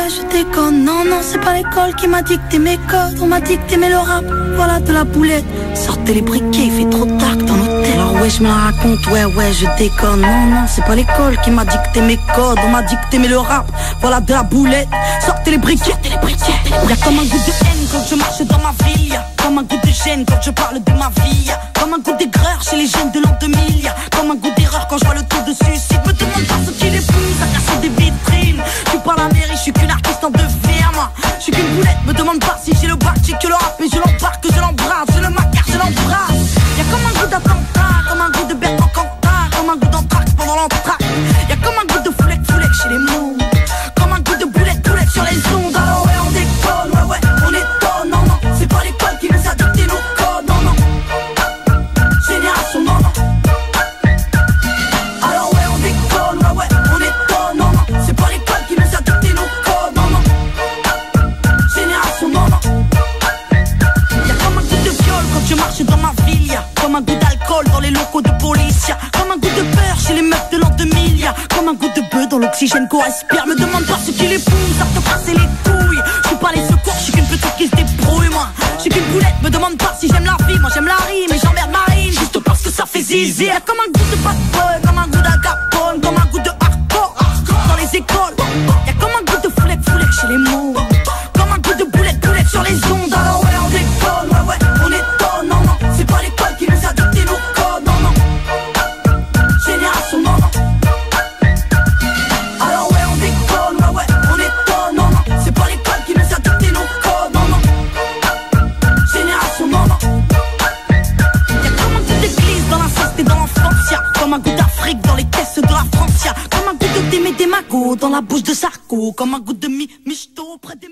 ouais, je déconne. Non, non, c'est pas l'école qui m'a dicté mes codes. On m'a dit que t'aimais le rap, voilà de la boulette. Sortez les briquets, il fait trop tard dans l'hôtel. Alors ouais, je me la raconte, ouais, je déconne. Non, non, c'est pas l'école qui m'a dicté mes codes. On m'a dit que t'aimais le rap, voilà de la boulette. Sortez les briquets, Y'a comme un goût de haine quand je marche dans ma ville. Y'a comme un goût de gêne quand je parle de ma vie. Y'a comme un goût d'aigreur chez les jeunes de l'an 2000. Y'a comme un goût d'erreur quand je vois le taux de suicide. Me demande pas ce qu'il épouse à casser des vitrines. Je suis pas la mairie, je suis qu'une artiste en devenir, moi. Je suis qu'une boulette, me demande pas si j'ai le bac, j'ai que le rap. Et je l'embarque, je l'embrasse, je le macarre, je l'embrasse. Y'a comme un goût d'attentat, comme un goût de Bertrand Cantat, comme un goût d'entraque pendant l'entraque. Y'a comme un goût de foulec chez les mots. Comme un goût de boulette sur les ondes. Alors ouais, on déconne, ouais, on étonne. Non, non, c'est pas l'école qui nous a dicté nos codes. Non, non, génération, non, non. Alors ouais, on déconne, ouais, on étonne. Non, non, c'est pas l'école qui nous a dicté nos codes. Non, non, génération, non, non. Y'a comme un goût de viol quand je marche dans ma ville. Y'a comme un goût d'alcool dans les locaux de police. Y'a comme un goût de peur chez les meufs de l'an 2000. Y'a comme un goût de bœuf dans l'oxygène qu'on respire. Me demande pas ce qui les pousse à te passer les couilles. Je suis pas les secours, je suis qu'une petite qui se débrouille, moi. Je suis qu'une boulette, me demande pas si j'aime la vie. Moi j'aime la rime et j'emmerde Marine juste parce que ça fait zizi. Y'a comme un goût de bad boy, comme un goût d'Al Capone, comme un goût de hardcore dans les écoles. Y'a comme un goût de foulec chez les mots. Comme un goût de boulette sur les ondes. Alors ouais, on déconne, ouais, on étonne. Non, non, c'est pas l'école qui nous a dicté nos codes. Non, non, génération, non, non. Alors ouais, on déconne, ouais, on étonne. Non, non, c'est pas l'école qui nous a dicté nos codes. Non, non, génération, non, non. Y'a comme un goût d'église dans l'inceste et dans l'enfance. Y'a comme un goût d'Afrique dans les caisses de la France. Y'a comme un goût de d'aimer des magots dans la bouche de Sarko. Comme un goût de michto près des